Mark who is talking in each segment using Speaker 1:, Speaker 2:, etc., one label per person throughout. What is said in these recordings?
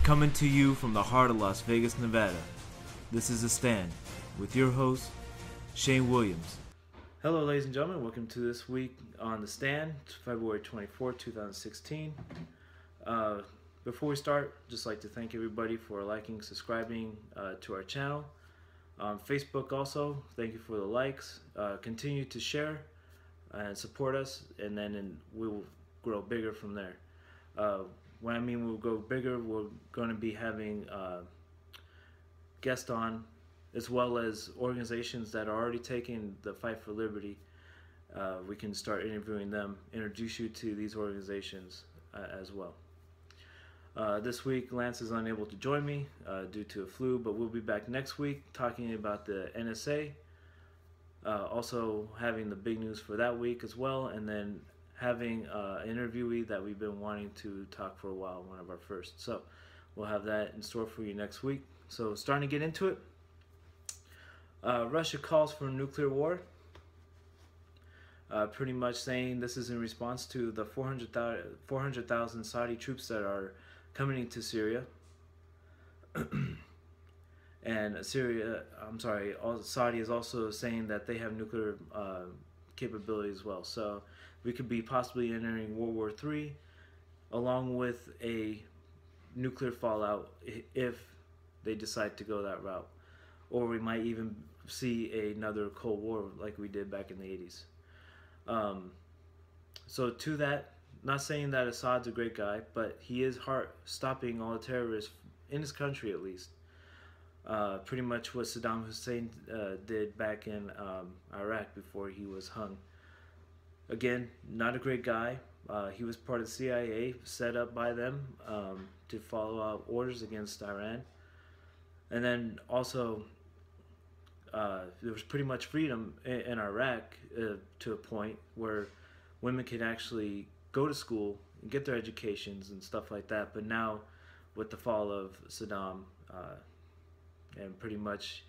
Speaker 1: Coming to you from the heart of Las Vegas, Nevada. This is The Stand with your host, Shane Williams. Hello, ladies and gentlemen. Welcome to this week on The Stand, February 24, 2016. Before we start, just like to thank everybody for liking, subscribing to our channel. Facebook also, thank you for the likes. Continue to share and support us, and then we will grow bigger from there. When I mean we'll go bigger, we're going to be having guests on, as well as organizations that are already taking the fight for liberty. We can start interviewing them, introduce you to these organizations as well. This week, Lance is unable to join me due to a flu, but we'll be back next week talking about the NSA. Also having the big news for that week as well, and then having an interviewee that we've been wanting to talk for a while, one of our first. So we'll have that in store for you next week. So starting to get into it. Russia calls for a nuclear war. Pretty much saying this is in response to the 400,000 Saudi troops that are coming into Syria. And Saudi is also saying that they have nuclear capability as well. So we could be possibly entering World War III, along with a nuclear fallout if they decide to go that route. Or we might even see another Cold War like we did back in the 80s. So to that, not saying that Assad's a great guy, but he is stopping all the terrorists in his country at least. Pretty much what Saddam Hussein did back in Iraq before he was hung. Again, not a great guy. He was part of the CIA, set up by them to follow out orders against Iran. And then also, there was pretty much freedom in Iraq to a point where women could actually go to school and get their educations and stuff like that. But now, with the fall of Saddam, and pretty much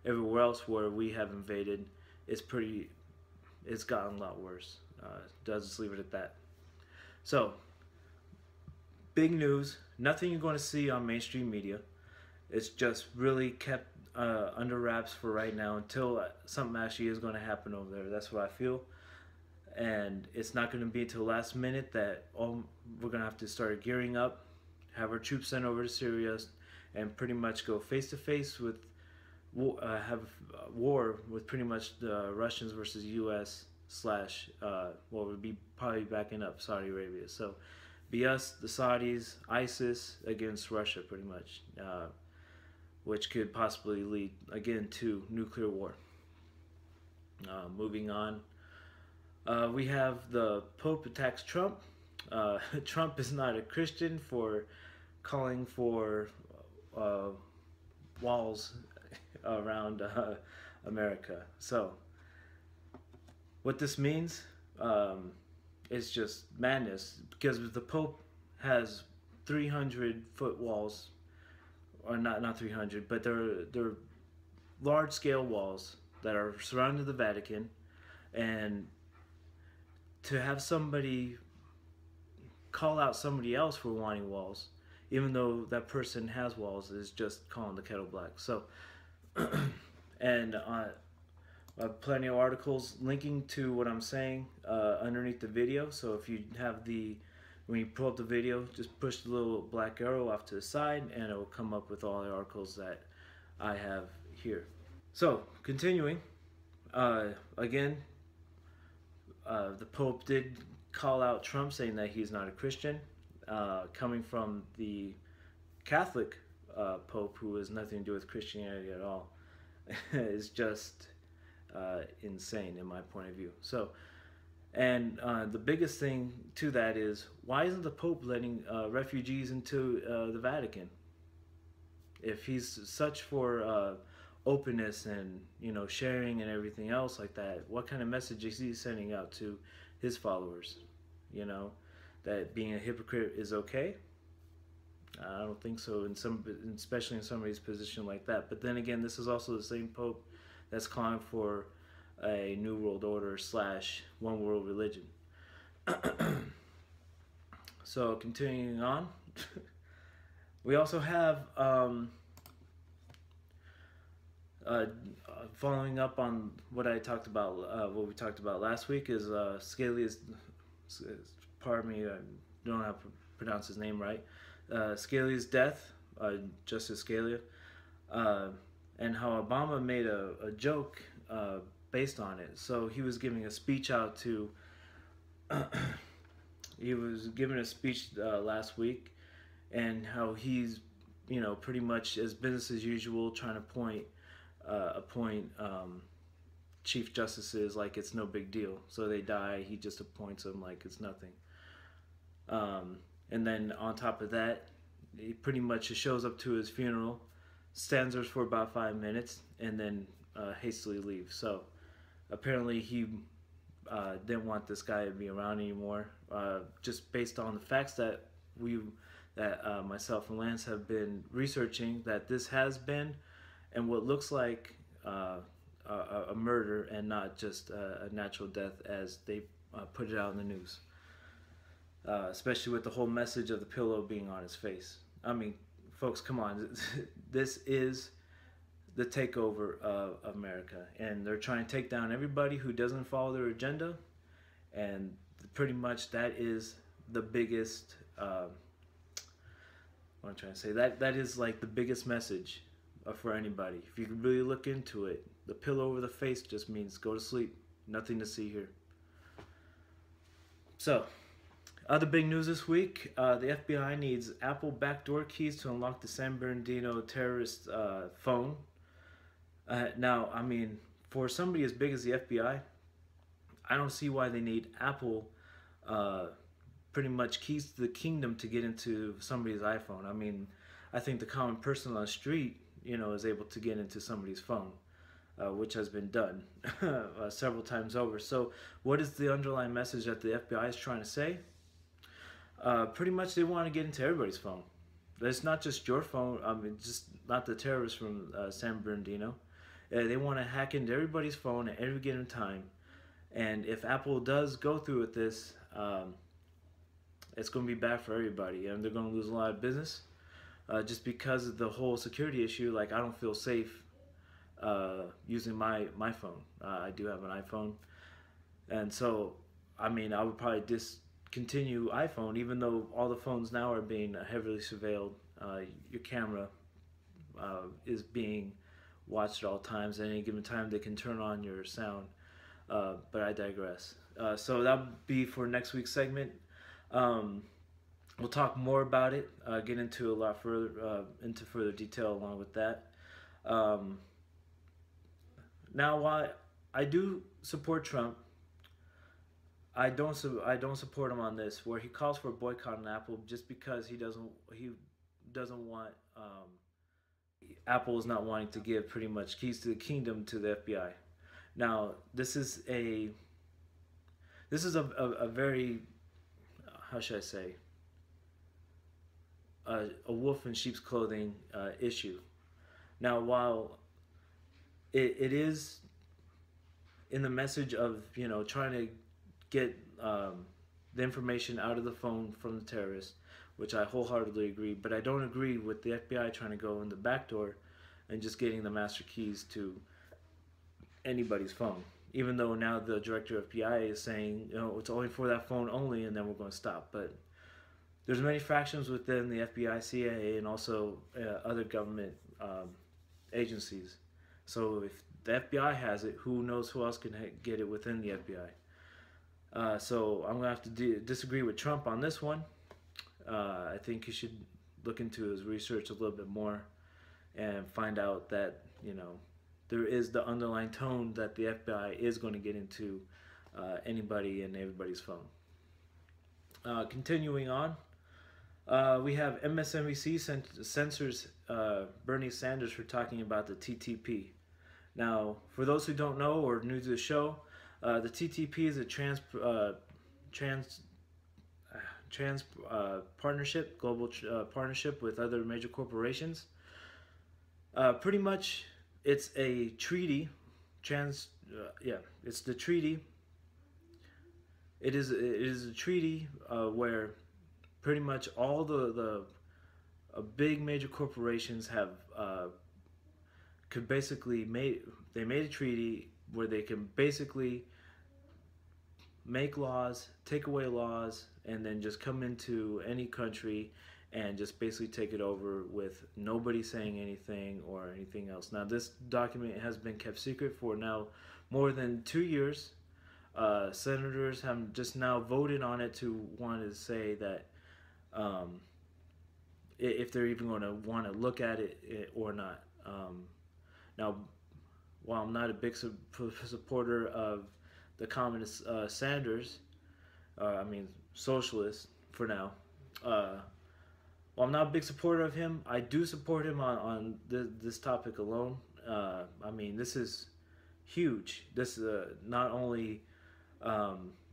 Speaker 1: everywhere else where we have invaded, it's gotten a lot worse. Just leave it at that. So, big news. Nothing you're going to see on mainstream media. It's just really kept under wraps for right now until something actually is going to happen over there. That's what I feel. And it's not going to be until last minute that we're going to have to start gearing up, have our troops sent over to Syria, and pretty much go face to face with have war with pretty much the Russians versus U.S. We'll be probably backing up Saudi Arabia. So be us, the Saudis, ISIS against Russia pretty much, which could possibly lead again to nuclear war. Moving on, we have the Pope attacks Trump. Trump is not a Christian for calling for walls around America. So what this means is just madness, because the Pope has 300-foot walls, or not 300, but they're large-scale walls that are surrounding the Vatican, and to have somebody call out somebody else for wanting walls, even though that person has walls, is just calling the kettle black. So, and plenty of articles linking to what I'm saying underneath the video. So if you have when you pull up the video, just push the little black arrow off to the side, and it will come up with all the articles that I have here. So continuing, again, the Pope did call out Trump, saying that he's not a Christian. Coming from the Catholic Pope, who has nothing to do with Christianity at all, is just insane in my point of view. So, and the biggest thing to that is, why isn't the Pope letting refugees into the Vatican? If he's such for openness and sharing and everything else like that, what kind of message is he sending out to his followers? That being a hypocrite is okay? I don't think so, especially in somebody's position like that. But then again, this is also the same Pope that's calling for a New World Order / one world religion. So continuing on, We also have uh, following up on what I talked about, what we talked about last week is Scalia's. Pardon me, I don't know how to pronounce his name right. Scalia's death, Justice Scalia, uh, and how Obama made a joke based on it. So he was giving a speech out to. He was giving a speech last week, and how he's, pretty much as business as usual, trying to appoint chief justices like it's no big deal. So they die, he just appoints them like it's nothing. Um, and then on top of that, he pretty much just shows up to his funeral, stands there for about 5 minutes, and then hastily leaves. So apparently he didn't want this guy to be around anymore, just based on the facts that myself and Lance have been researching, that this has been and what looks like a murder and not just a natural death as they put it out in the news. Especially with the whole message of the pillow being on his face. I mean, folks, come on. This is the takeover of America, and they're trying to take down everybody who doesn't follow their agenda, and pretty much that is the biggest. What I'm trying to say, that is like the biggest message for anybody. If you can really look into it, the pillow over the face just means go to sleep. Nothing to see here. So, other big news this week, the FBI needs Apple backdoor keys to unlock the San Bernardino terrorist phone. Now, I mean, for somebody as big as the FBI, I don't see why they need Apple pretty much keys to the kingdom to get into somebody's iPhone. I mean, I think the common person on the street, is able to get into somebody's phone, which has been done several times over. So what is the underlying message that the FBI is trying to say? Pretty much they want to get into everybody's phone. It's not just your phone. I mean, just not the terrorists from San Bernardino. They want to hack into everybody's phone at every given time. And if Apple does go through with this, it's going to be bad for everybody. And they're going to lose a lot of business just because of the whole security issue. Like, I don't feel safe using my phone. I do have an iPhone. And so, I mean, I would probably discontinue iPhone, even though all the phones now are being heavily surveilled. Your camera is being watched at all times. At any given time, they can turn on your sound. But I digress. So that would be for next week's segment. We'll talk more about it, get into a lot further, into further detail along with that. Now, while I do support Trump, I don't support him on this, where he calls for a boycott on Apple just because he doesn't want Apple is not wanting to give pretty much keys to the kingdom to the FBI. Now, this is a very, how should I say, a wolf in sheep's clothing issue. Now, while it is in the message of trying to get the information out of the phone from the terrorists, which I wholeheartedly agree, but I don't agree with the FBI trying to go in the back door and just getting the master keys to anybody's phone. Even though now the director of PI is saying, it's only for that phone only, and then we're going to stop. But there's many fractions within the FBI, CIA, and also other government agencies. So if the FBI has it, who knows who else can get it within the FBI? So I'm going to have to disagree with Trump on this one. I think he should look into his research a little bit more and find out that, there is the underlying tone that the FBI is going to get into anybody and everybody's phone. Continuing on, we have MSNBC censors Bernie Sanders for talking about the TTP. Now, for those who don't know or new to the show, the TTP is a trans partnership, global partnership with other major corporations. Pretty much, it's a treaty. It's the treaty. It is a treaty where pretty much all the big major corporations have could basically they made a treaty where they can basically make laws, take away laws, and then just come into any country and just basically take it over with nobody saying anything or anything else. Now, this document has been kept secret for now more than 2 years. Senators have just now voted on it to want to say that um, if they're even going to want to look at it or not. Now, while I'm not a big supporter of the communist Sanders, I mean socialist for now. While I'm not a big supporter of him, I do support him on this topic alone. I mean, this is huge. This not only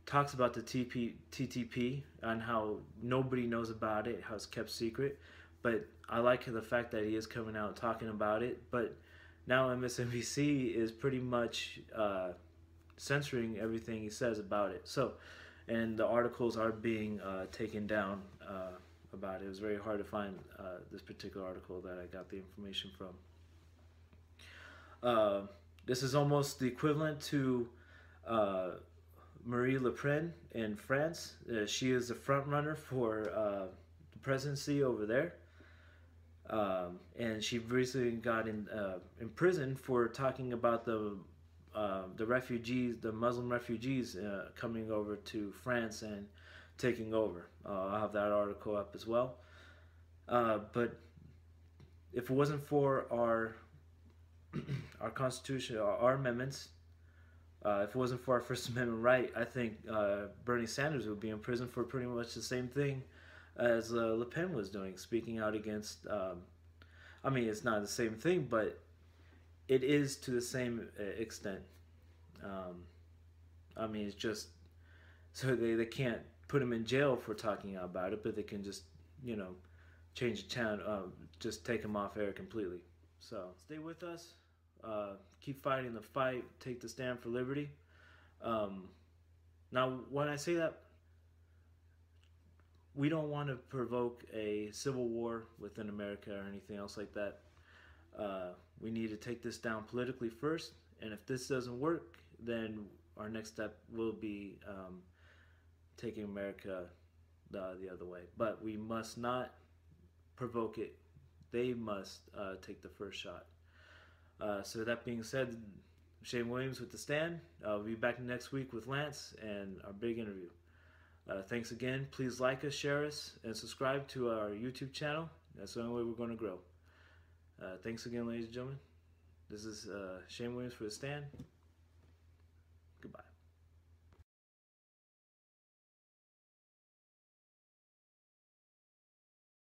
Speaker 1: talks about the TTP and how nobody knows about it, how it's kept secret, but I like the fact that he is coming out talking about it. But now MSNBC is pretty much censoring everything he says about it. So, and the articles are being taken down about it. It was very hard to find this particular article that I got the information from. This is almost the equivalent to Marie Le Pen in France. She is the front runner for the presidency over there. And she recently got in prison for talking about the refugees, the Muslim refugees coming over to France and taking over. I'll have that article up as well. But if it wasn't for our our Constitution, our amendments, if it wasn't for our First Amendment right, I think Bernie Sanders would be in prison for pretty much the same thing as Le Pen was doing, speaking out against. I mean, it's not the same thing, but it is to the same extent. I mean, it's just so they can't put him in jail for talking about it, but they can just change the channel, just take him off air completely. So stay with us. Keep fighting the fight. Take the stand for liberty. Now, when I say that, we don't want to provoke a civil war within America or anything else like that. We need to take this down politically first, and if this doesn't work, then our next step will be taking America the other way. But we must not provoke it. They must take the first shot. So that being said, Shane Williams with The Stand. I'll be back next week with Lance and our big interview. Thanks again. Please like us, share us, and subscribe to our YouTube channel. That's the only way we're going to grow. Thanks again, ladies and gentlemen. This is Shane Williams for The Stand.